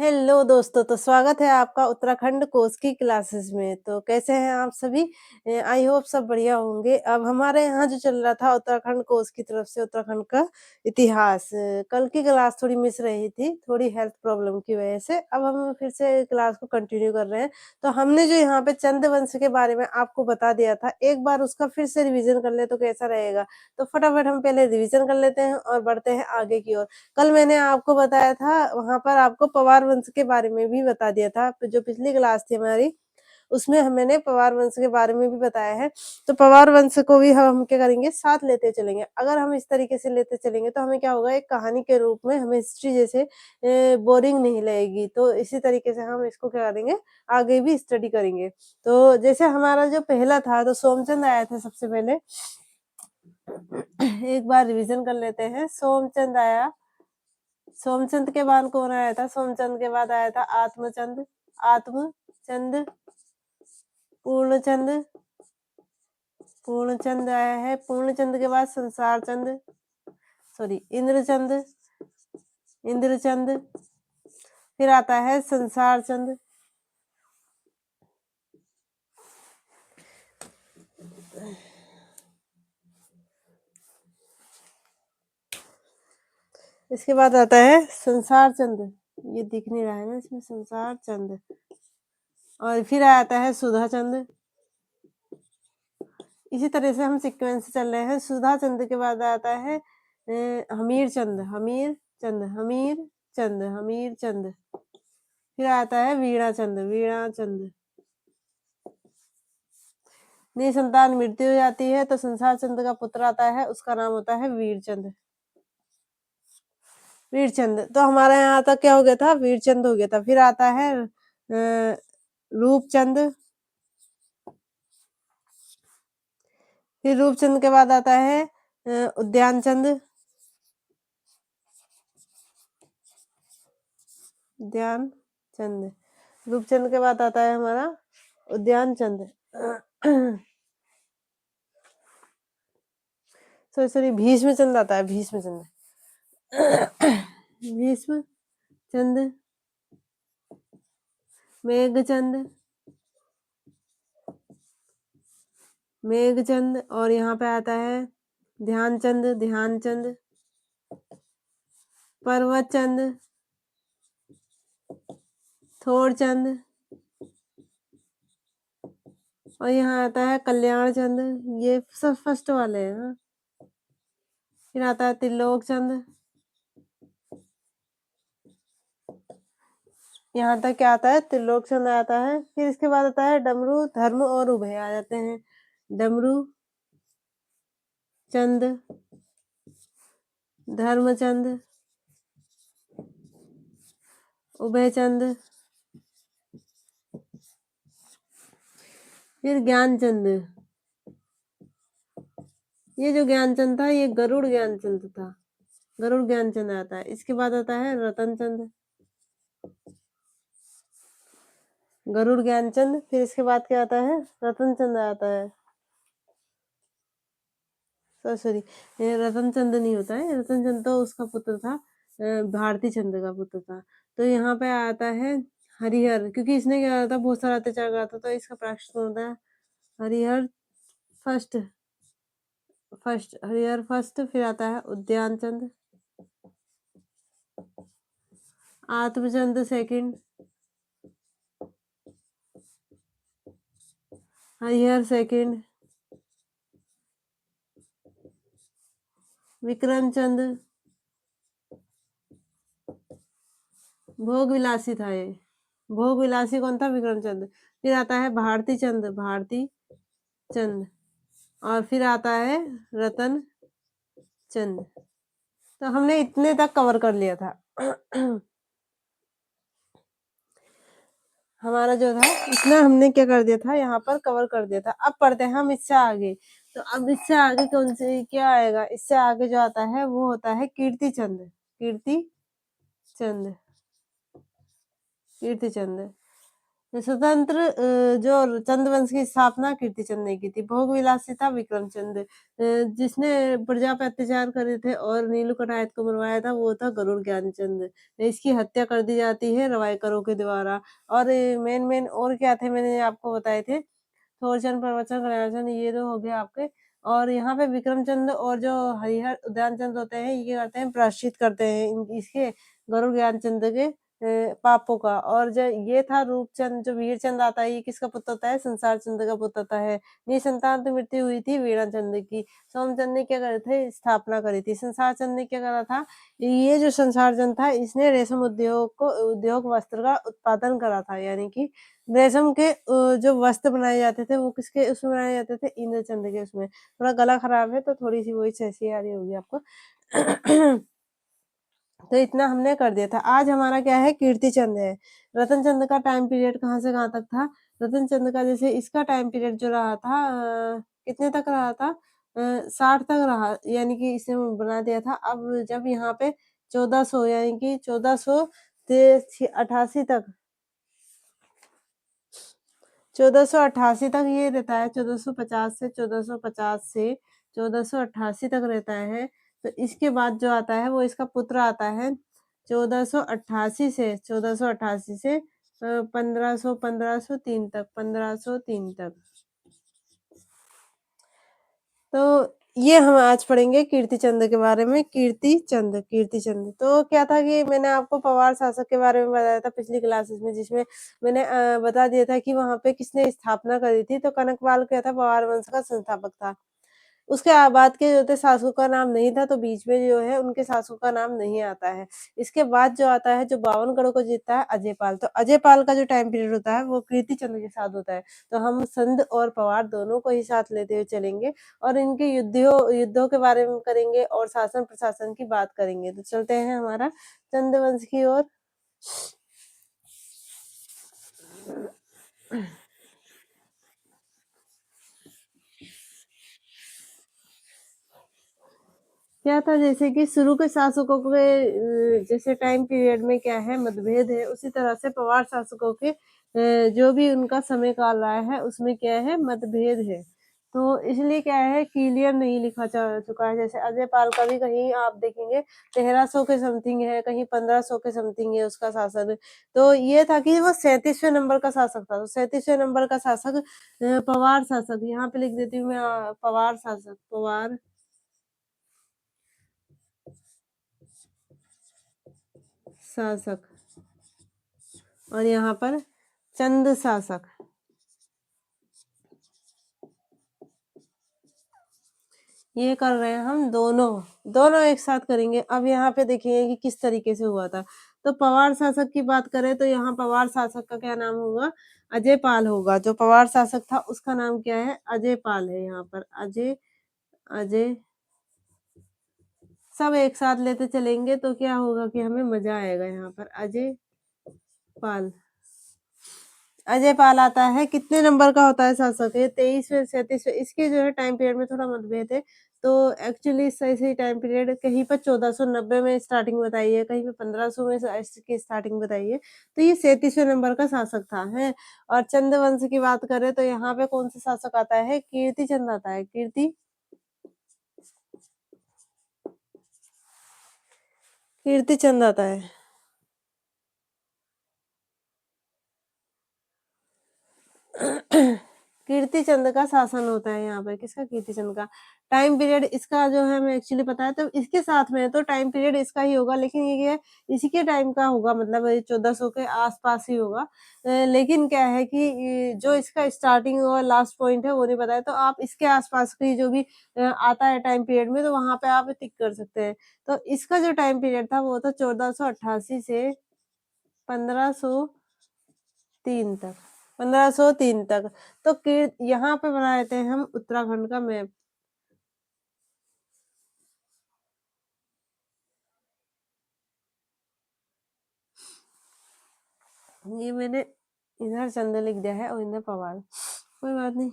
Hello दोस्तों, तो स्वागत है आपका उत्तराखंड कोर्स की क्लासेस में। तो कैसे हैं आप सभी? आई होप सब बढ़िया होंगे। अब हमारे यहाँ जो चल रहा था उत्तराखंड कोर्स की तरफ से उत्तराखंड का इतिहास, कल की क्लास थोड़ी मिस रही थी, थोड़ी हेल्थ प्रॉब्लम की वजह से। अब हम फिर से क्लास को कंटिन्यू कर रहे हैं। तो हमने जो यहाँ पे चंद वंश के बारे में आपको बता दिया था, एक बार उसका फिर से रिविजन कर ले तो कैसा रहेगा? तो फटाफट हम पहले रिविजन कर लेते हैं और बढ़ते हैं आगे की ओर। कल मैंने आपको बताया था, वहाँ पर आपको पवार वंश के बारे में भी बता दिया था। जो पिछली क्लास थी हमारी, उसमें मैंने पवार वंश के बारे में भी बताया है। तो पवार वंश को भी हम क्या करेंगे, साथ लेते चलेंगे। अगर हम इस तरीके से लेते चलेंगे तो हमें क्या होगा, एक कहानी के रूप में हमें हिस्ट्री जैसे बोरिंग नहीं लगेगी। तो इसी तरीके से हम इसको क्या करेंगे, आगे भी स्टडी करेंगे। तो जैसे हमारा जो पहला था, तो सोमचंद आया था सबसे पहले। एक बार रिविजन कर लेते हैं। सोमचंद आया। सोमचंद के बाद कौन आया था? सोमचंद के बाद आया था आत्मचंद। आत्मचंद, पूर्णचंद। पूर्णचंद आया है। पूर्णचंद के बाद संसार चंद, सॉरी इंद्रचंद। इंद्रचंद, फिर आता है संसार चंद। इसके बाद आता है संसार चंद। ये दिख नहीं रहा है ना इसमें, संसार चंद। और फिर आता है सुधा चंद। इसी तरह से हम सीक्वेंस से चल रहे हैं। सुधा चंद के बाद आता है हमीर चंद। हमीर चंद, हमीर चंद, हमीर चंद। फिर आता है वीणा चंद। वीणा चंद। निसंतान मृत्यु हो जाती है तो संसार चंद का पुत्र आता है, उसका नाम होता है वीरचंद। वीरचंद। तो हमारे यहाँ तक क्या हो गया था? वीरचंद हो गया था। फिर आता है रूपचंद। फिर रूपचंद के बाद आता है उद्यान चंद। उद्यान चंद। रूपचंद के बाद आता है हमारा उद्यान चंद। सॉरी, भीष्म चंद आता है। भीष्म चंद। भीष्म चंद, मेघचंद। मेघचंद। और यहाँ पे आता है ध्यानचंद। ध्यानचंद, पर्वतचंद, थोरचंद। और यहाँ आता है कल्याण चंद। ये सब फर्स्ट वाले हैं ना। फिर आता है त्रिलोक चंद। यहाँ तक क्या आता है? त्रिलोक चंद आता है। फिर इसके बाद आता है डमरू, धर्म और उभय आ जाते हैं। डमरू चंद, धर्मचंद, उभयचंद। फिर ज्ञानचंद। ये जो ज्ञानचंद था, ये गरुड़ ज्ञानचंद था। गरुड़ ज्ञानचंद आता है। इसके बाद आता है रतनचंद। गरुड़ ज्ञानचंद। फिर इसके बाद क्या आता है? रतनचंद आता है। सॉरी, रतनचंद नहीं होता है। रतनचंद तो उसका पुत्र था, भारती चंद का पुत्र था। तो यहाँ पे आता है हरिहर, क्योंकि इसने क्या करा था, बहुत सारा अत्याचार करा था, तो इसका प्रायश्चित होता है हरिहर फर्स्ट। हरिहर फर्स्ट। फिर आता है उद्यान चंद। आत्मचंद सेकंड। हरिहर सेकंड। विक्रम चंद। भोग विलासी था ये। भोग विलासी कौन था? विक्रम चंद। फिर आता है भारती चंद। भारती चंद। और फिर आता है रतन चंद। तो हमने इतने तक कवर कर लिया था। हमारा जो था इतना हमने क्या कर दिया था, यहाँ पर कवर कर दिया था। अब पढ़ते हैं हम इससे आगे। तो अब इससे आगे कौन से क्या आएगा? इससे आगे जो आता है वो होता है कीर्ति चंद। कीर्ति चंद। कीर्ति चंद। स्वतंत्र जो चंद वंश की स्थापना कीर्तिचंद ने की थी। भोग विलासी था विक्रमचंद, जिसने प्रजा पे अत्याचार करे थे और नीलू कटायत को मरवाया था वो था गरुड़ ज्ञानचंद। इसकी हत्या कर दी जाती है रवायकरों के द्वारा। और मेन और क्या थे मैंने आपको बताए थे, थोरचंद, प्रवरचंद, कल्याणचंद, ये 2 हो गए आपके। और यहाँ पे विक्रमचंद और जो हरिहर उदयनचंद होते हैं, ये करते हैं प्रायश्चित करते हैं इसके गरुड़ ज्ञानचंद के पापों का। और जो ये था रूपचंद, जो वीरचंद आता है, ये किसका पुत्र होता है? संसार चंद का पुत्र होता है। निसंतान तो मृत्यु हुई थी वीणाचंद की। सोमचंद ने क्या करे थे? स्थापना करी थी। संसार चंद ने क्या करा था? ये जो संसार चंद था, इसने रेशम उद्योग वस्त्र का उत्पादन करा था, यानी कि रेशम के जो वस्त्र बनाए जाते थे वो किसके उसमें बनाए जाते थे? इंद्रचंद के उसमें। थोड़ा गला खराब है तो थोड़ी सी वही ऐसी आ रही होगी आपको। तो इतना हमने कर दिया था। आज हमारा क्या है? कीर्तिचंद है। रतनचंद का टाइम पीरियड कहाँ से कहाँ तक था? रतनचंद का जैसे इसका टाइम पीरियड जो रहा था कितने तक रहा था? 60 तक रहा, यानी कि इसने बना दिया था। अब जब यहाँ पे 1400 यानी कि 1488 तक 1488 तक ये रहता है, 1450 से 1450 से 1488 तक रहता है। तो इसके बाद जो आता है वो इसका पुत्र आता है 1488 से 1488 से 1503 तक 1503 तक। तो ये हम आज पढ़ेंगे कीर्तिचंद के बारे में। कीर्तिचंद तो क्या था कि मैंने आपको पवार शासक के बारे में बताया था पिछली क्लासेस में, जिसमें मैंने बता दिया था कि वहां पे किसने स्थापना करी थी। तो कनकपाल क्या था? पवार वंश का संस्थापक था। उसके बाद के जो थे शासकों का नाम नहीं था, तो बीच में जो है उनके शासकों का नाम नहीं आता है। इसके बाद जो आता है, जो 52 गढ़ों को जीतता है, अजयपाल। तो अजयपाल का जो टाइम पीरियड होता है वो कीर्तिचंद के साथ होता है। तो हम संध और पवार दोनों को ही साथ लेते हुए चलेंगे और इनके युद्धों के बारे में करेंगे और शासन प्रशासन की बात करेंगे। तो चलते हैं हमारा चंद वंश की ओर। क्या था? जैसे कि शुरू के शासकों के जैसे टाइम पीरियड में क्या है? मतभेद है, उसी तरह से पवार शासकों के जो भी उनका समय काल रहा है उसमें क्या है? मतभेद है। तो इसलिए क्या है? क्लियर नहीं लिखा जा चुका है। जैसे अजयपाल का भी कहीं आप देखेंगे 1300 के समथिंग है, कहीं 1500 के समथिंग है उसका शासन। तो ये था कि वो 37वें नंबर का शासक था। तो 37वें नंबर का शासक पवार शासक, यहाँ पे लिख देती हूँ मैं पवार शासक, पवार शासक। और यहाँ पर चंद शासक। ये कर रहे हैं हम दोनों एक साथ करेंगे। अब यहाँ पे देखिए कि किस तरीके से हुआ था। तो पवार शासक की बात करें तो यहाँ पवार शासक का क्या नाम होगा? अजयपाल होगा। जो पवार शासक था उसका नाम क्या है? अजयपाल है। यहाँ पर अजय सब एक साथ लेते चलेंगे तो क्या होगा कि हमें मजा आएगा। यहाँ पर अजयपाल, अजयपाल आता है। कितने नंबर का होता है शासक? ये 23वें 37वें। इसके जो है टाइम पीरियड में थोड़ा मतभेद है। तो एक्चुअली सही टाइम पीरियड कहीं पर 1490 में स्टार्टिंग बताई है, कहीं पे 1500 में इसकी स्टार्टिंग बताई है। तो ये 37वें नंबर का शासक था है। और चंद वंश की बात करें तो यहाँ पे कौन सा शासक आता है? कीर्तिचंद आता है। कीर्तिचंद आता है। कीर्तिचंद का शासन होता है यहाँ पर। किसका? कीर्तिचंद का। टाइम पीरियड इसका जो है हमें एक्चुअली पता है, तो इसके साथ में है तो टाइम पीरियड इसका ही होगा। लेकिन ये इसी के टाइम का होगा, मतलब 1400 के आसपास ही होगा। लेकिन क्या है कि जो इसका स्टार्टिंग और लास्ट पॉइंट है वो नहीं पता है। तो आप इसके आसपास की जो भी आता है टाइम पीरियड में, तो वहां पे आप टिक कर सकते हैं। तो इसका जो टाइम पीरियड था वो था 1488 से 1503 तक। 1503 तक। तो यहाँ पे बना लेते हैं हम उत्तराखंड का मैप। ये मैंने इधर चंद लिख दिया है और इधर पवार, कोई बात नहीं।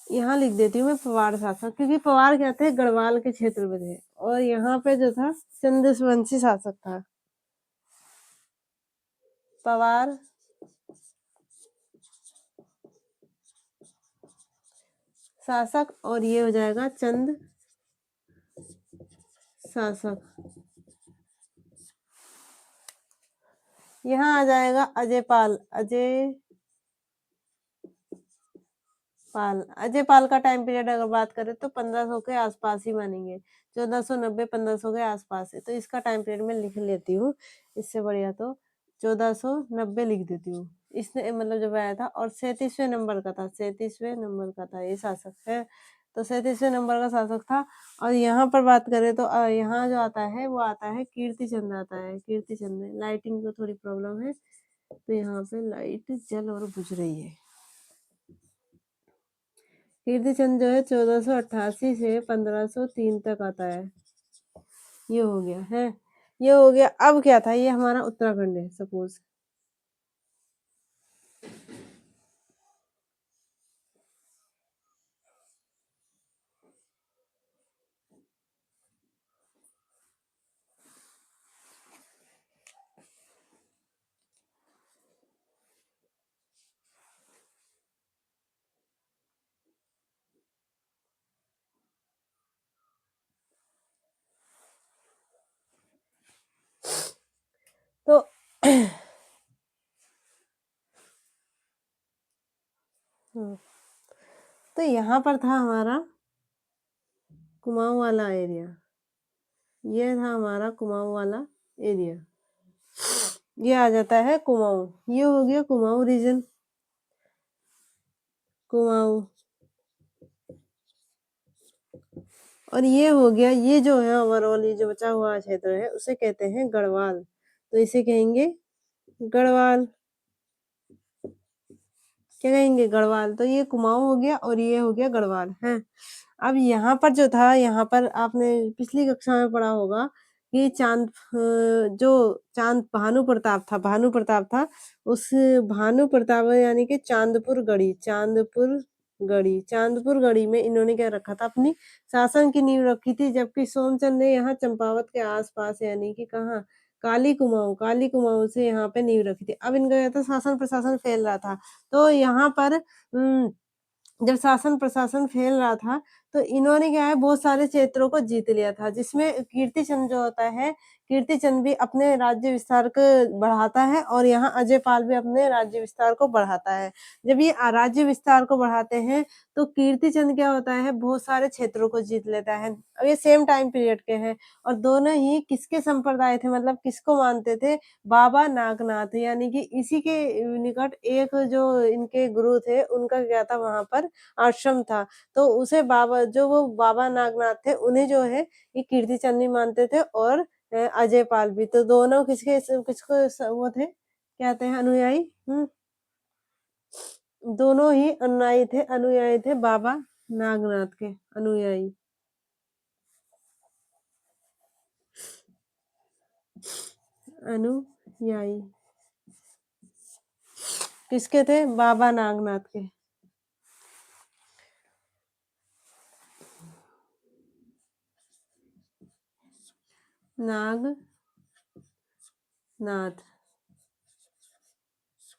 यहाँ लिख देती हूँ मैं पवार शासक, क्योंकि पवार क्या थे? गढ़वाल के क्षेत्र में थे। और यहाँ पे जो था चंद वंशी शासक था। पवार, शासक, और ये हो जाएगा चंद शासक। यहाँ आ जाएगा अजयपाल। अजयपाल का टाइम पीरियड अगर बात करें तो 1500 के आसपास ही मानेंगे, 1490 1500 के आसपास है। तो इसका टाइम पीरियड मैं लिख लेती हूँ, इससे बढ़िया तो 1490 लिख देती हूँ। इसने मतलब जब आया था, और 37वें नंबर का था, 37वें नंबर का था ये शासक है। तो 37वें नंबर का शासक था। और यहाँ पर बात करें तो यहाँ जो आता है वो आता है कीर्तिचंद आता है। कीर्तिचंद, लाइटिंग को थोड़ी प्रॉब्लम है तो यहाँ पे लाइट जल और बुझ रही है। कीर्तिचंद जो है 1488 से 1503 तक आता है। ये हो गया है, ये हो गया। अब क्या था, ये हमारा उत्तराखंड है सपोज। तो तो यहाँ पर था हमारा कुमाऊं वाला एरिया। ये था हमारा कुमाऊं वाला एरिया। ये आ जाता है कुमाऊं। ये हो गया कुमाऊं रीजन, कुमाऊं। और ये हो गया, ये जो है ओवरऑल ये जो बचा हुआ क्षेत्र है उसे कहते हैं गढ़वाल। तो इसे कहेंगे गढ़वाल। क्या कहेंगे, गढ़वाल। तो ये कुमाऊं हो गया और ये हो गया गढ़वाल है। अब यहाँ पर जो था, यहाँ पर आपने पिछली कक्षा में पढ़ा होगा कि जो चांद भानु प्रताप था, भानु प्रताप था, उस भानु प्रताप यानी कि चांदपुर गढ़ी, चांदपुर गढ़ी, चांदपुर गढ़ी में इन्होंने क्या रखा था, अपनी शासन की नींव रखी थी। जबकि सोमचंद ने यहाँ चंपावत के आसपास यानी कि कहाँ, काली कुमाऊं, काली कुमाऊं से यहाँ पे नींव रखी थी। अब इनका क्या था, शासन प्रशासन फैल रहा था। तो यहाँ पर जब शासन प्रशासन फैल रहा था तो इन्होंने क्या है, बहुत सारे क्षेत्रों को जीत लिया था, जिसमें कीर्तिचंद जो होता है, कीर्तिचंद भी अपने राज्य विस्तार को बढ़ाता है और यहाँ अजयपाल भी अपने राज्य विस्तार को बढ़ाता है। जब ये राज्य विस्तार को बढ़ाते हैं तो कीर्तिचंद क्या होता है, बहुत सारे क्षेत्रों को जीत लेता है। अब ये सेम टाइम पीरियड के हैं और दोनों ही किसके संप्रदाय थे, मतलब किसको मानते थे, बाबा नागनाथ, यानी कि इसी के निकट एक जो इनके गुरु थे उनका क्या था, वहां पर आश्रम था। तो उसे बाबा, जो वो बाबा नागनाथ थे, उन्हें जो है ये कीर्तिचंद भी मानते थे और अजयपाल भी। तो दोनों किसके किसको वो थे, क्या कहते हैं, अनुयायी। दोनों ही अनुयायी थे बाबा नागनाथ के, अनुयायी। अनुयायी किसके थे, बाबा नागनाथ के। नागनाथ,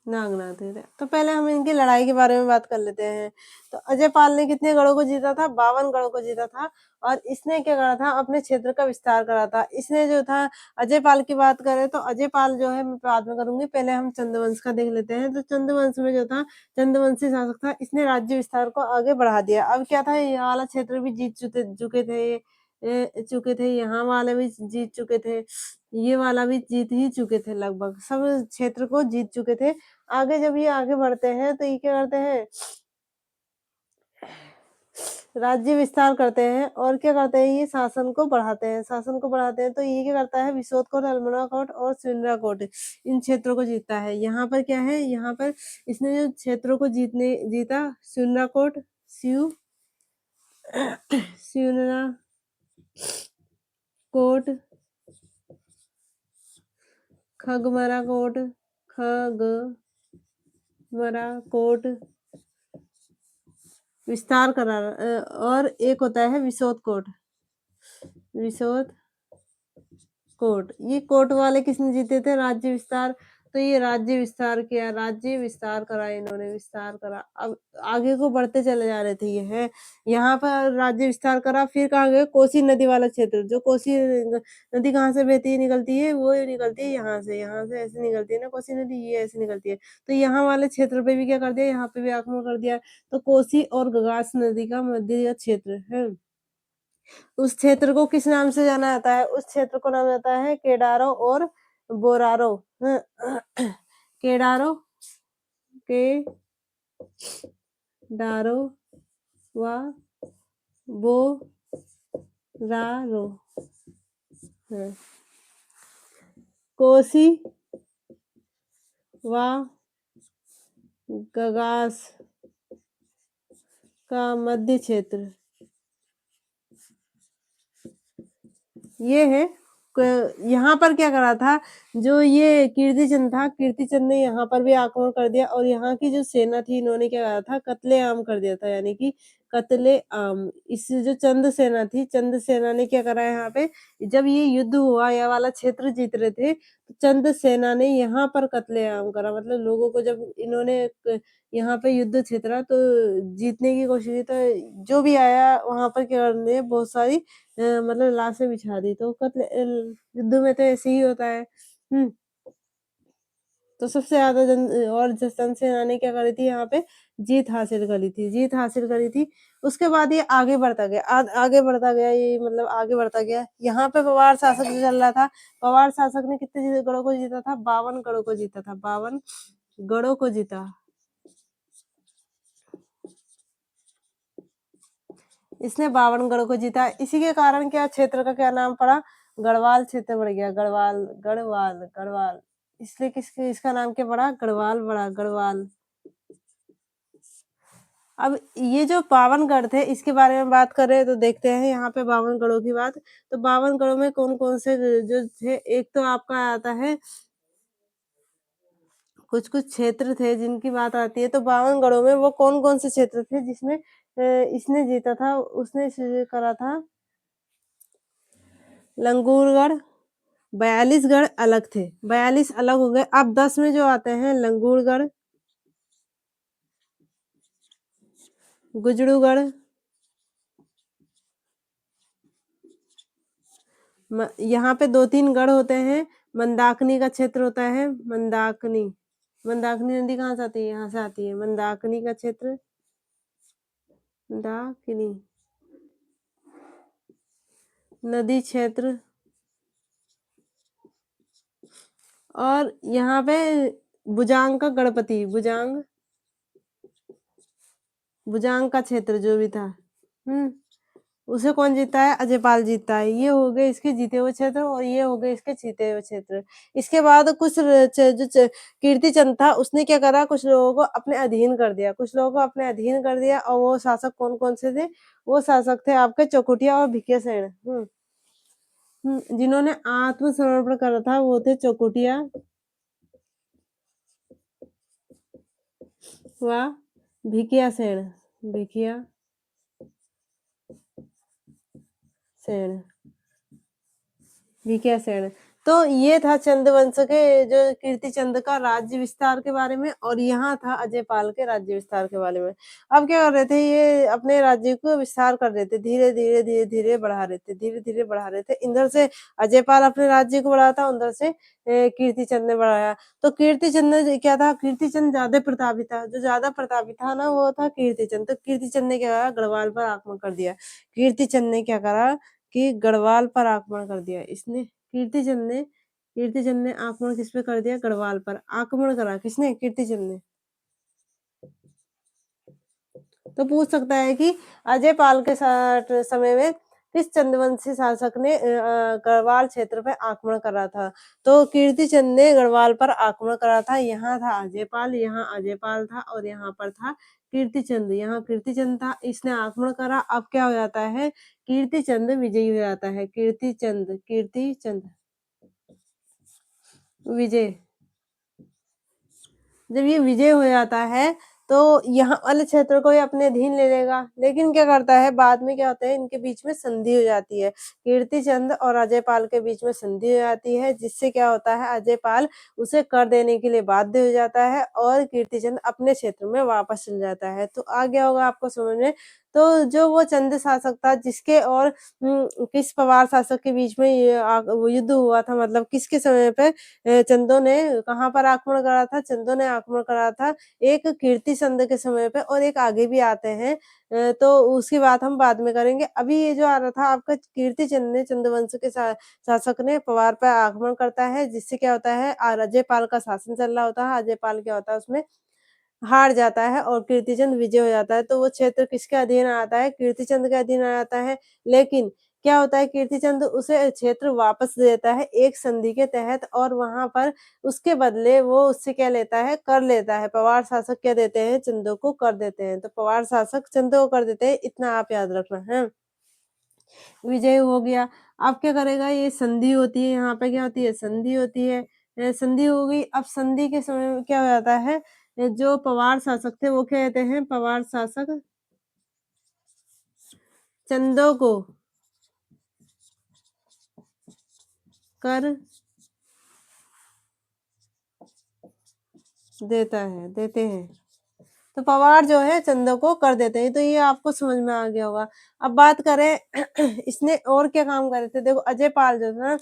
नागनाथ थे। तो पहले हम इनकी लड़ाई के बारे में बात कर लेते हैं। तो अजयपाल ने कितने गढ़ों को जीता था, 52 गढ़ों को जीता था। और इसने क्या करा था, अपने क्षेत्र का विस्तार करा था। इसने जो था, अजयपाल की बात करें तो अजयपाल जो है मैं बाद में करूंगी, पहले हम चंद्रवंश का देख लेते हैं। तो चंद्रवंश में जो था, चंद्रवंशी शासक था, इसने राज्य विस्तार को आगे बढ़ा दिया। अब क्या था, ये वाला क्षेत्र भी जीत चुके थे, यहाँ वाले भी जीत चुके थे, ये वाला भी जीत ही चुके थे, लगभग सब क्षेत्र को जीत चुके थे। आगे जब ये आगे बढ़ते हैं तो ये क्या करते हैं, राज्य विस्तार करते हैं और क्या करते हैं, ये शासन को बढ़ाते हैं, शासन को बढ़ाते हैं। तो ये क्या करता है, विशोधकोट, अल्मोड़ा कोट और सिंदरा कोट, इन क्षेत्रों को जीतता है। यहाँ पर क्या है, यहाँ पर इसने जो क्षेत्रों को जीता, सिंदरा coat, सिंदरा coat, Khagmara coat, Khagmara coat विस्तार करा, और एक होता है विशोध कोट, विशोध कोट। ये कोट वाले किसने जीते थे, राज्य विस्तार, तो ये राज्य विस्तार किया, राज्य विस्तार करा इन्होंने, विस्तार करा। अब आगे को बढ़ते चले जा रहे थे ये हैं। यहाँ पर राज्य विस्तार करा, फिर कहाँ गए? कोसी नदी वाला क्षेत्र, जो कोसी नदी कहाँ से बहती है, निकलती है? वो निकलती है यहाँ से ऐसे निकलती है ना कोसी नदी, ये ऐसे निकलती है। तो यहाँ वाले क्षेत्र पे भी क्या कर दिया? यहाँ पे भी आक्रमण कर दिया। तो कोसी और गगास नदी का मध्य क्षेत्र है। उस क्षेत्र को किस नाम से जाना जाता है? उस क्षेत्र को नाम जाता है केडारो और बोरारो। केडारो, के डारो व बोरारो। कोसी व गगास का मध्य क्षेत्र ये है। यहाँ पर क्या करा था? जो ये कीर्तिचंद था, कीर्तिचंद ने यहाँ पर भी आक्रमण कर दिया और यहाँ की जो सेना थी इन्होंने क्या करा था? कत्लेआम कर दिया था, यानी कि कत्लेआम। इस जो चंद सेना थी, चंद सेना ने क्या करा यहाँ पे? जब ये युद्ध हुआ, यह वाला क्षेत्र जीत रहे थे, तो चंद सेना ने यहाँ पर कत्लेआम करा। मतलब लोगों को जब इन्होंने यहाँ पे युद्ध छितरा तो जीतने की कोशिश की, तो जो भी आया वहां पर क्या करने, बहुत सारी मतलब लाशें बिछा दी। तो युद्ध में तो ऐसे ही होता है। तो सबसे ज्यादा जन सेना ने क्या करी थी? यहाँ पे जीत हासिल करी थी, जीत हासिल करी थी। उसके बाद ये आगे बढ़ता गया, आगे बढ़ता गया, ये मतलब आगे बढ़ता गया। यहाँ पे पवार शासक जो चल रहा था, पवार शासक ने कितने गढ़ों को जीता था? 52 गढ़ों को जीता था, 52 गढ़ों को जीता। इसने 52 गढ़ों को जीता। इसी के कारण क्या क्षेत्र का क्या नाम पड़ा? गढ़वाल क्षेत्र पड़ गया। गढ़वाल, गढ़वाल, गढ़वाल। इसलिए इसका नाम क्या पड़ा? गढ़वाल पड़ा, गढ़वाल। अब ये जो 52 गढ़ थे, इसके बारे में बात कर रहे हैं तो देखते हैं यहाँ पे 52 गढ़ों की बात। तो 52 गढ़ों में कौन कौन से जो थे? एक तो आपका आता है, कुछ कुछ क्षेत्र थे जिनकी बात आती है। तो 52 गढ़ों में वो कौन कौन से क्षेत्र थे जिसमें इसने जीता था? उसने करा था लंगूरगढ़। 42 गढ़ अलग थे, 42 अलग हो गए। अब 10 में जो आते हैं लंगूरगढ़, गुजरूगढ़, यहाँ पे 2-3 गढ़ होते हैं। मंदाकिनी का क्षेत्र होता है, मंदाकिनी। मंदाकिनी नदी कहाँ से आती है? यहाँ से आती है। मंदाकिनी का क्षेत्र, मंदाकिनी नदी क्षेत्र। और यहाँ पे बुजांग का गणपति, बुजांग, बुजांग का क्षेत्र जो भी था, उसे कौन जीता है? अजयपाल जीता है। ये हो गए इसके जीते हुए क्षेत्र और ये हो गए इसके जीते हुए क्षेत्र। इसके बाद कुछ कीर्तिचंद था, उसने क्या करा? कुछ लोगों को अपने अधीन कर दिया, कुछ लोगों को अपने अधीन कर दिया। और वो शासक कौन कौन से थे? वो शासक थे आपके चौखुटिया और भिकिया सेन। जिन्होंने आत्मसमर्पण करा था वो थे चौखुटिया व भिकिया सेन, भिकिया सेन, भिकिया सेन। तो ये था चंद्रवंश के जो कीर्तिचंद का राज्य विस्तार के बारे में, और यहाँ था अजयपाल के राज्य विस्तार के बारे में। अब क्या कर रहे थे? ये अपने राज्य को विस्तार कर रहे थे, धीरे धीरे धीरे धीरे बढ़ा रहे थे, धीरे धीरे बढ़ा रहे थे। इधर से अजयपाल अपने राज्य को बढ़ाता, उधर से कीर्तिचंद ने बढ़ाया। तो कीर्तिचंद ने क्या था? कीर्तिचंद ज्यादा प्रतापी था, जो ज्यादा प्रतापी था ना वो था कीर्तिचंद। तो कीर्तिचंद ने क्या करा? गढ़वाल पर आक्रमण कर दिया। कीर्तिचंद ने क्या करा कि गढ़वाल पर आक्रमण कर दिया। इसने कीर्तिचंद ने आक्रमण किस पे कर दिया? गढ़वाल पर आक्रमण करा। किसने? कीर्तिचंद ने। तो पूछ सकता है कि अजयपाल के समय में किस चंद्रवंशी शासक ने गढ़वाल क्षेत्र पे आक्रमण करा था? तो कीर्तिचंद ने गढ़वाल पर आक्रमण करा था। यहाँ था अजयपाल, यहाँ अजयपाल था और यहाँ पर था कीर्तिचंद। यहाँ कीर्तिचंद था, इसने आक्रमण करा। अब क्या हो जाता है? कीर्तिचंद विजयी हो जाता है। कीर्तिचंद, कीर्तिचंद विजय। जब ये विजय हो जाता है तो यहाँ वाले क्षेत्र को ये अपने अधीन ले लेगा। लेकिन क्या करता है, बाद में क्या होता है, इनके बीच में संधि हो जाती है। कीर्तिचंद और अजयपाल के बीच में संधि हो जाती है, जिससे क्या होता है, अजयपाल उसे कर देने के लिए बाध्य हो जाता है और कीर्तिचंद अपने क्षेत्र में वापस चल जाता है। तो आ गया होगा आपको समझ में। तो जो वो चंद शासक था, जिसके और किस पवार शासक के बीच में ये वो युद्ध हुआ था, मतलब किसके समय पे चंदों ने कहाँ पर आक्रमण करा था? चंदों ने आक्रमण करा था एक कीर्तिचंद के समय पे, और एक आगे भी आते हैं। तो उसकी बात हम बाद में करेंगे। अभी ये जो आ रहा था आपका, कीर्तिचंद ने, चंद्रवंश के शासक ने पवार पे आक्रमण करता है, जिससे क्या होता है, अजयपाल का शासन चल रहा होता है। अजयपाल क्या होता है, उसमें हार जाता है और कीर्तिचंद विजय हो जाता है। तो वो क्षेत्र किसके अधीन आता है? कीर्तिचंद के अधीन आ जाता है। लेकिन क्या होता है, कीर्तिचंद उसे क्षेत्र वापस दे देता है एक संधि के तहत, और वहाँ पर उसके बदले वो उससे क्या लेता है, कर लेता है। पवार शासक क्या देते हैं, चंदों को कर देते हैं। तो पवार शासक चंदों को कर देते हैं, इतना आप याद रखना है। विजय हो गया। अब क्या करेगा, ये संधि होती है, यहाँ पे क्या होती है, संधि होती है। संधि हो गई। अब संधि के समय में क्या हो जाता है, जो पवार शासक थे वो क्या कहते हैं, पवार शासक चंदों को कर देते हैं। तो पवार जो है चंदों को कर देते हैं। तो ये आपको समझ में आ गया होगा। अब बात करें इसने और क्या काम करे थे। देखो, अजयपाल जो था,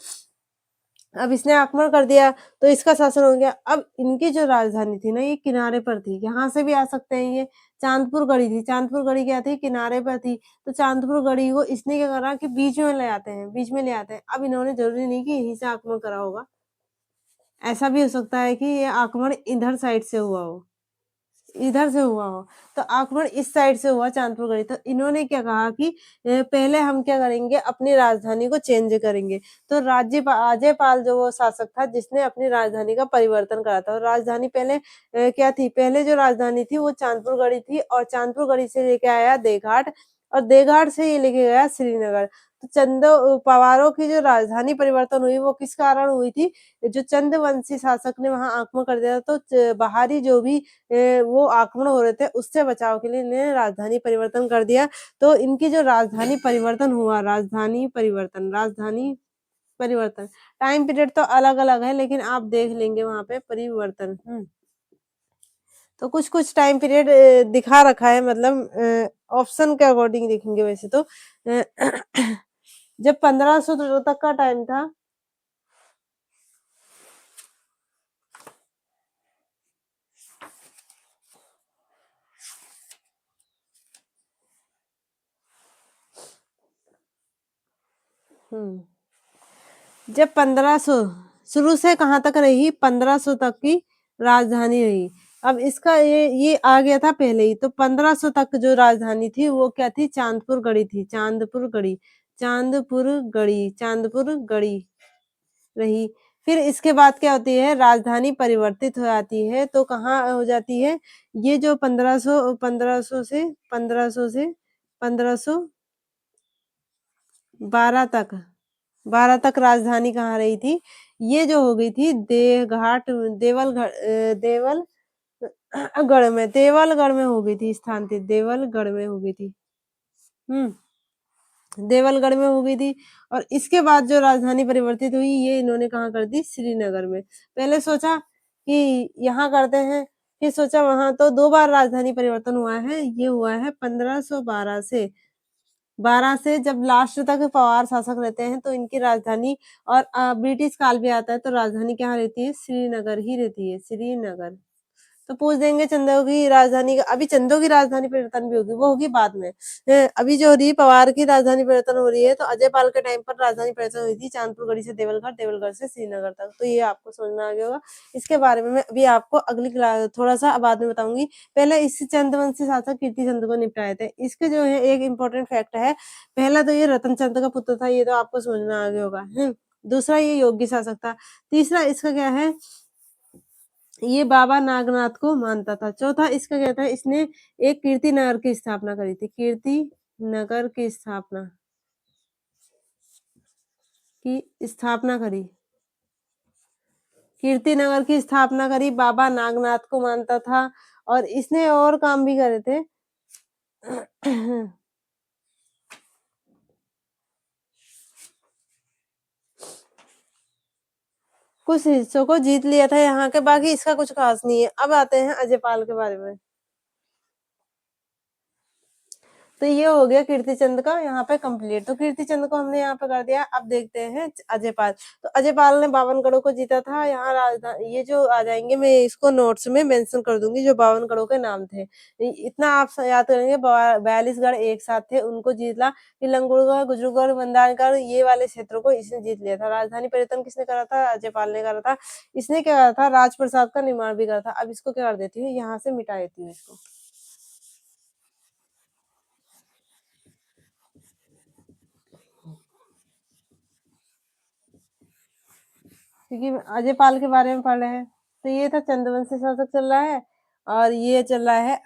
अब इसने आक्रमण कर दिया तो इसका शासन हो गया। अब इनकी जो राजधानी थी ना, ये किनारे पर थी, यहाँ से भी आ सकते हैं ये। चांदपुर गढ़ी थी। चांदपुर गढ़ी क्या थी, किनारे पर थी। तो चांदपुर गढ़ी को इसने क्या करा कि बीच में ले आते हैं, बीच में ले आते हैं। अब इन्होंने, जरूरी नहीं कि यहीं से आक्रमण करा होगा, ऐसा भी हो सकता है कि ये आक्रमण इधर साइड से हुआ हो, इधर से हुआ हो। तो आक्रमण इस साइड से हुआ, चांदपुर गढ़ी। तो इन्होंने क्या कहा कि पहले हम क्या करेंगे, अपनी राजधानी को चेंज करेंगे। तो अजयपाल जो वो शासक था, जिसने अपनी राजधानी का परिवर्तन करा था। और राजधानी पहले क्या थी, पहले जो राजधानी थी वो चांदपुर गढ़ी थी, और चांदपुर गढ़ी से लेके आया देघाट, और देघाट से ये लेके गया श्रीनगर। तो पवारों की जो राजधानी परिवर्तन हुई, वो किस कारण हुई थी, जो चंद्रवंशी शासक ने वहां आक्रमण कर दिया था। तो बाहरी जो भी वो आक्रमण हो रहे थे, उससे बचाव के लिए इन्होंने राजधानी परिवर्तन कर दिया। तो इनकी जो राजधानी परिवर्तन हुआ, राजधानी परिवर्तन, टाइम पीरियड तो अलग अलग है, लेकिन आप देख लेंगे वहां पे परिवर्तन। तो कुछ कुछ टाइम पीरियड दिखा रखा है, मतलब ऑप्शन के अकॉर्डिंग देखेंगे वैसे तो। जब 1500 तक का टाइम था, जब 1500 शुरू से कहाँ तक रही, 1500 तक की राजधानी रही। अब इसका ये आ गया था पहले ही। तो 1500 तक जो राजधानी थी वो क्या थी, चांदपुर गढ़ी थी। चांदपुर गढ़ी, चांदपुर गढ़ी, चांदपुर गढ़ी रही। फिर इसके बाद क्या होती है, राजधानी परिवर्तित हो जाती है। तो कहाँ हो जाती है, ये जो 1500 से 1512 तक, 12 तक राजधानी कहाँ रही थी, ये जो हो गई थी देवलगढ़ में हो गई थी स्थानांतरित, देवलगढ़ में हो गई थी। देवलगढ़ में हो गई थी। और इसके बाद जो राजधानी परिवर्तित हुई, ये इन्होंने कहाँ कर दी, श्रीनगर में। पहले सोचा कि यहाँ करते हैं, फिर सोचा वहां। तो 2 बार राजधानी परिवर्तन हुआ है। ये हुआ है 1512 से, 12 से जब लास्ट तक पवार शासक रहते हैं, तो इनकी राजधानी, और ब्रिटिश काल भी आता है तो राजधानी कहाँ रहती है, श्रीनगर ही रहती है, श्रीनगर। तो पूछ देंगे चंदों की राजधानी का, अभी चंदों की राजधानी परिवर्तन भी होगी, वो होगी बाद में। अभी जो हो रही है, पवार की राजधानी परिवर्तन हो रही है। तो अजयपाल के टाइम पर राजधानी परिवर्तन हुई थी, चांदपुर गढ़ी से देवलगढ़, देवलगढ़ से श्रीनगर तक। तो ये आपको समझ में आ गया होगा। इसके बारे में मैं अभी आपको अगली क्लास थोड़ा सा बाद में बताऊंगी। पहले इस चंद्रवंशी शासक कीर्तिचंद को निपटाए थे। इसके जो है एक इम्पोर्टेंट फैक्ट है, पहला तो ये रतन चंद का पुत्र था, ये तो आपको समझ में आ गया होगा। दूसरा ये योगी शासक था। तीसरा इसका क्या है, ये बाबा नागनाथ को मानता था। चौथा इसका क्या था, इसने एक कीर्ति नगर की स्थापना करी थी, कीर्ति नगर की स्थापना करी। कीर्तिनगर की स्थापना करी, बाबा नागनाथ को मानता था और इसने और काम भी करे थे। कुछ हिस्सों को जीत लिया था यहाँ के, बाकी इसका कुछ खास नहीं है। अब आते हैं अजयपाल के बारे में। तो ये हो गया कीर्तिचंद का यहाँ पे कंप्लीट। तो कीर्तिचंद को हमने यहाँ पे कर दिया। अब देखते हैं अजयपाल। तो अजयपाल ने 52 गढ़ों को जीता था। यहाँ राजधानी ये जो आ जाएंगे, मैं इसको नोट्स में मेंशन कर दूंगी जो 52 गढ़ों के नाम थे। इतना आप याद करेंगे, 42 गढ़ एक साथ थे, उनको जीतला। फिर लंगूरगढ़, गुजरूगढ़, मंदारगढ़, ये वाले क्षेत्रों को इसने जीत लिया था। राजधानी परिवर्तन किसने करा था? अजयपाल ने करा था। इसने क्या करा था? राजप्रसाद का निर्माण भी करा था। अब इसको क्या कर देती हूँ, यहाँ से मिटा देती हूँ इसको। क्योंकि अजयपाल के बारे में पढ़ रहे हैं। तो ये था चंद्रवंशी शासक चल रहा है, और ये चल रहा है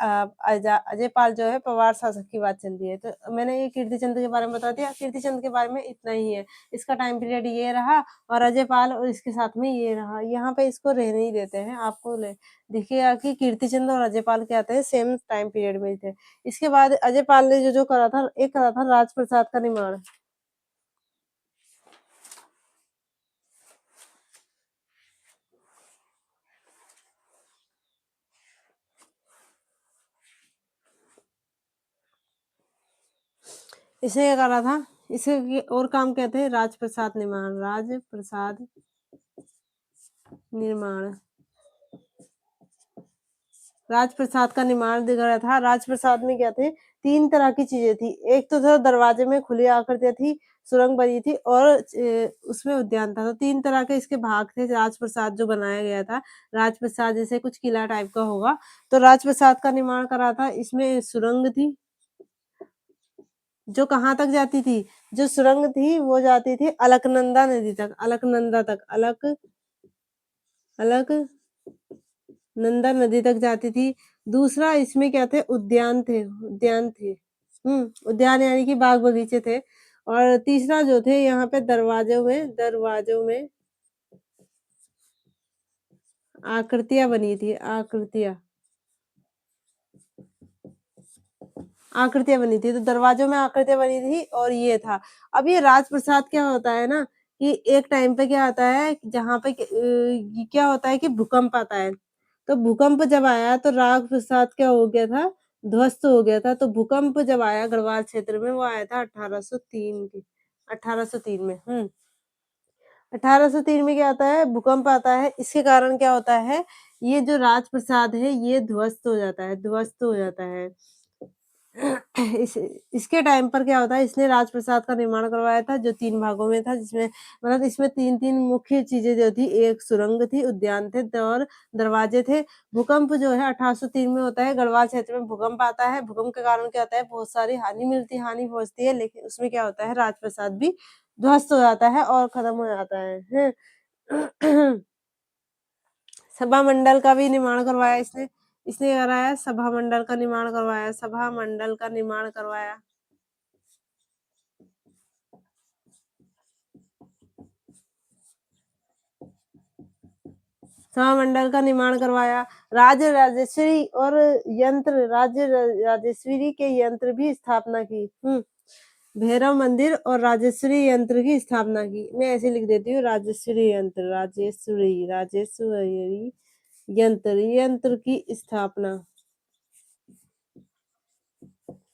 अजयपाल जो है पवार शासक की बात चल रही है। तो मैंने ये कीर्तिचंद के बारे में बता दिया। कीर्तिचंद के बारे में इतना ही है। इसका टाइम पीरियड ये रहा, और अजयपाल और इसके साथ में ये रहा। यहाँ पे इसको रहने ही देते हैं। आपको दिखेगा कि कीर्तिचंद और अजयपाल क्या थे, सेम टाइम पीरियड में थे। इसके बाद अजयपाल ने जो जो करा था, एक करा था राजप्रसाद का निर्माण। इसने क्या करा था? इसके और काम क्या थे? राजप्रसाद निर्माण, राजप्रसाद निर्माण, राजप्रसाद का निर्माण दिखाया था। राजप्रसाद में क्या थे? 3 तरह की चीजें थी। एक तो था दरवाजे में खुली आकृतियां थी, सुरंग बनी थी, और उसमें उद्यान था। तो 3 तरह के इसके भाग थे राजप्रसाद जो बनाया गया था। राजप्रसाद जैसे कुछ किला टाइप का होगा। तो राजप्रसाद का निर्माण करा था। इसमें सुरंग थी जो कहाँ तक जाती थी? जो सुरंग थी वो जाती थी अलकनंदा नदी तक, अलकनंदा तक, अलकनंदा नदी तक जाती थी। दूसरा इसमें क्या थे? उद्यान थे, उद्यान थे। उद्यान यानी कि बाग बगीचे थे। और तीसरा जो थे, यहाँ पे दरवाजों में आकृतियां बनी थी, आकृतियां बनी थी। तो दरवाजों में आकृतियां बनी थी, और ये था। अब ये राजप्रसाद क्या होता है ना, कि एक टाइम पे क्या आता है, जहाँ पे क्या होता है कि भूकंप आता है। तो भूकंप जब आया तो राजप्रसाद क्या हो गया था? ध्वस्त हो गया था। तो भूकंप जब आया गढ़वाल क्षेत्र में, वो आया था 1803 में। 1803 में क्या आता है? भूकंप आता है। इसके कारण क्या होता है? ये जो राजप्रसाद है ये ध्वस्त हो जाता है, ध्वस्त हो जाता है। इस इसके टाइम पर क्या होता है? इसने राजप्रसाद का निर्माण करवाया था, जो 3 भागों में था, जिसमें मतलब इसमें 3-3 मुख्य चीजें जो थी, एक सुरंग थी, उद्यान थे, और दरवाजे थे। भूकंप जो है 1803 में होता है। गढ़वाल क्षेत्र में भूकंप आता है। भूकंप के कारण क्या होता है? बहुत सारी हानि पहुंचती है, लेकिन उसमें क्या होता है? राजप्रसाद भी ध्वस्त हो जाता है और खत्म हो जाता है। सभा मंडल का भी निर्माण करवाया इसने। इसने कराया सभा मंडल का निर्माण करवाया, सभा मंडल का निर्माण करवाया। सभा मंडल का निर्माण करवाया। राज राजेश्वरी और यंत्र, राज्य राजेश्वरी के यंत्र भी स्थापना की। भैरव मंदिर और राजेश्वरी यंत्र की स्थापना की। मैं ऐसे लिख देती हूँ, राजेश्वरी यंत्र, राजेश्वरी यंत्र की स्थापना।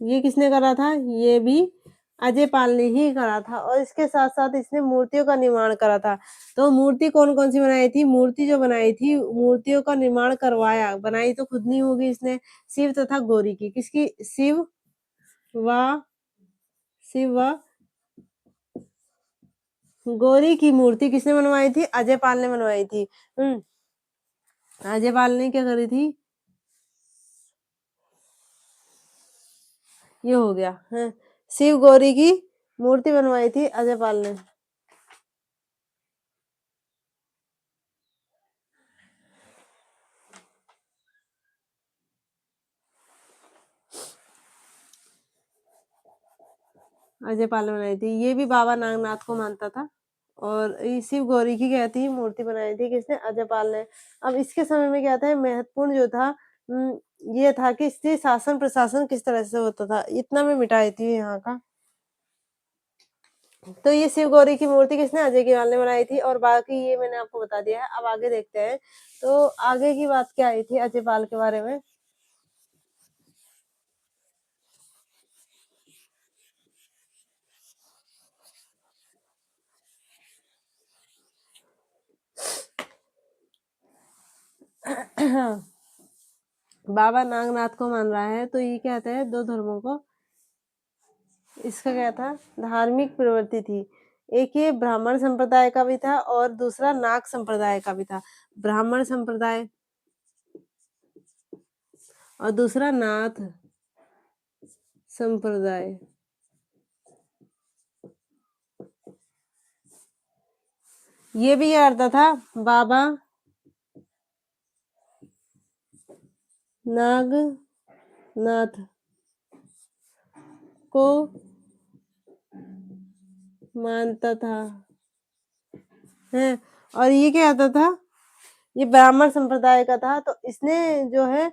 ये किसने करा था? ये भी अजयपाल ने ही करा था। और इसके साथ साथ इसने मूर्तियों का निर्माण करा था। तो मूर्ति कौन कौन सी बनाई थी? मूर्ति जो बनाई थी, मूर्तियों का निर्माण करवाया, बनाई तो खुद नहीं होगी इसने, शिव तथा गौरी की। किसकी? व शिव व गौरी की मूर्ति किसने बनवाई थी? अजयपाल ने बनवाई थी। अजयपाल ने क्या करी थी? ये हो गया है, शिव गौरी की मूर्ति बनवाई थी अजयपाल ने। अजयपाल ने बनाई थी। ये भी बाबा नागनाथ को मानता था। और ये शिव गौरी की क्या थी मूर्ति बनाई थी किसने? अजयपाल ने। अब इसके समय में क्या था महत्वपूर्ण जो था ये था कि इससे शासन प्रशासन किस तरह से होता था, इतना मैं मिटा देती हूँ यहाँ का। तो ये शिव गौरी की मूर्ति किसने? अजय गेवाल ने बनाई थी और बाकी ये मैंने आपको बता दिया है। अब आगे देखते हैं, तो आगे की बात क्या आई थी अजयपाल के बारे में। बाबा नागनाथ को मान रहा है, तो ये क्या कहते हैं दो धर्मों को, इसका क्या था धार्मिक प्रवृत्ति थी। एक ये ब्राह्मण संप्रदाय का भी था और दूसरा नाग संप्रदाय का भी था। ब्राह्मण संप्रदाय और दूसरा नाथ संप्रदाय। ये भी ये अर्थ था बाबा नागनाथ को मानता था है। और ये क्या आता था, ये ब्राह्मण संप्रदाय का था, तो इसने जो है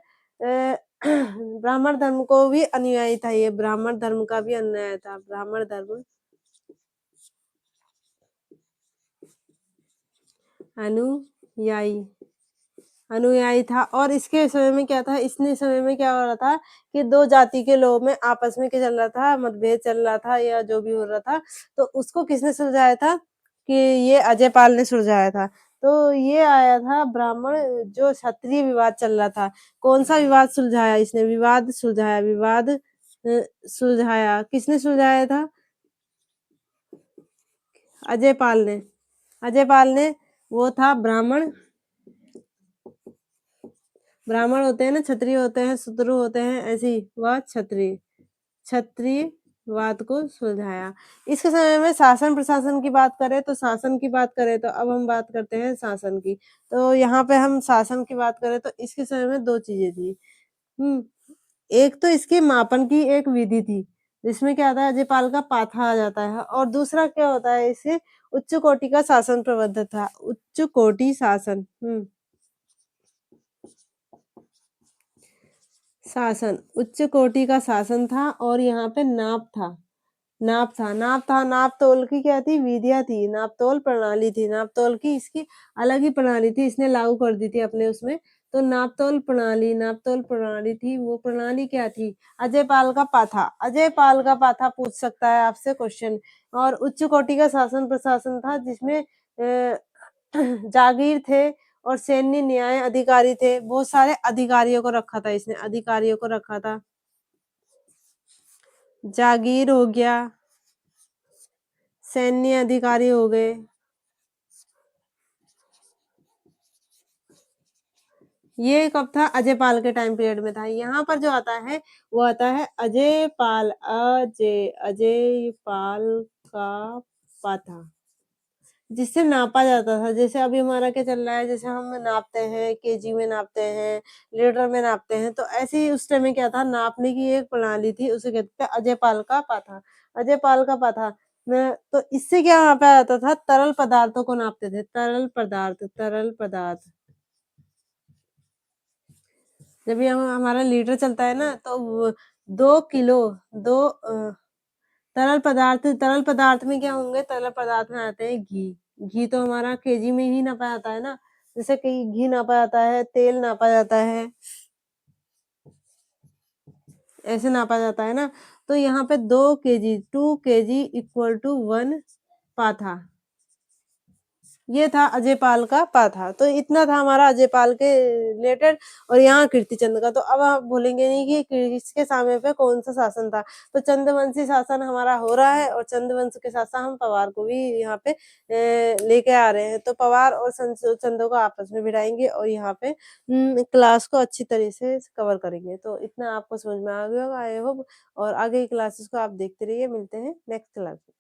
ब्राह्मण धर्म को भी अनुयायी था, ये ब्राह्मण धर्म का भी अनुयायी था। ब्राह्मण धर्म अनुयायी अनुयायी था। और इसके समय में क्या था, इसने समय में क्या हो रहा था कि दो जाति के लोगों में आपस में क्या चल रहा था, मतभेद चल रहा था या जो भी हो रहा था, तो उसको किसने सुलझाया था कि ये अजयपाल ने सुलझाया था। तो ये आया था ब्राह्मण जो क्षत्रिय विवाद चल रहा था, कौन सा विवाद सुलझाया इसने? विवाद सुलझाया। विवाद सुलझाया किसने सुलझाया था? अजयपाल ने। अजयपाल ने, वो था ब्राह्मण। ब्राह्मण होते हैं ना, क्षत्रिय होते हैं, शूद्र होते हैं, ऐसे ही वह क्षत्रियवाद को सुलझाया। इसके समय में शासन प्रशासन की बात करें तो शासन की बात करें तो अब हम बात करते हैं शासन की। तो यहाँ पे हम शासन की बात करें तो इसके समय में दो चीजें थी। एक तो इसके मापन की एक विधि थी, जिसमें क्या आता है अजयपाल का पाथा आ जाता है, और दूसरा क्या होता है इसे उच्च कोटि का शासन प्रबंध था। उच्च कोटि शासन शासन उच्च कोटि का शासन था। और यहाँ पे नाप तोल की क्या थी विधियां थी, नाप तोल प्रणाली थी। नाप तोल की इसकी अलग ही प्रणाली थी, इसने लागू कर दी थी अपने उसमें। तो नाप तोल प्रणाली थी। वो प्रणाली क्या थी? अजयपाल का पाथा पूछ सकता है आपसे क्वेश्चन। और उच्च कोटि का शासन प्रशासन था, जिसमें जागीर थे और सैन्य न्याय अधिकारी थे। बहुत सारे अधिकारियों को रखा था इसने, अधिकारियों को रखा था। जागीर हो गया, सैन्य अधिकारी हो गए। ये कब था? अजयपाल के टाइम पीरियड में था। यहाँ पर जो आता है वो आता है अजयपाल का पाथा, जिससे नापा जाता था। जैसे अभी हमारा क्या चल रहा है, जैसे हम नापते हैं केजी में, नापते हैं लीटर में, नापते हैं, तो ऐसे ही उस टाइम में क्या था, नापने की एक प्रणाली थी, उसे कहते थे अजयपाल का पाथा। अजयपाल का पाथा तो इससे क्या वहां पे आता था, तरल पदार्थों को नापते थे। तरल पदार्थ जब ये हमारा लीटर चलता है ना, तो 2 किलो तरल पदार्थ में क्या होंगे? तरल पदार्थ में आते हैं घी तो हमारा केजी में ही नापा जाता है ना। जैसे कि घी नापा जाता है, तेल नापा जाता है, ऐसे नापा जाता है ना। तो यहाँ पे 2 केजी इक्वल टू 1 पाथा। ये था अजयपाल का पाथा। तो इतना था हमारा अजयपाल के रिलेटेड। और यहाँ कीर्तिचंद का, तो अब आप भूलेंगे नहीं कि किसके समय पे कौन सा शासन था। तो चंद्रवंशी शासन हमारा हो रहा है, और चंद्रवंश के साथ साथ हम पवार को भी यहाँ पे लेके आ रहे हैं। तो पवार और चंदो को आपस में भिड़ाएंगे और यहाँ पे क्लास को अच्छी तरह से कवर करेंगे। तो इतना आपको समझ में आ गया होगा आई होप। और आगे की क्लासेस को आप देखते रहिए। मिलते हैं नेक्स्ट क्लास में।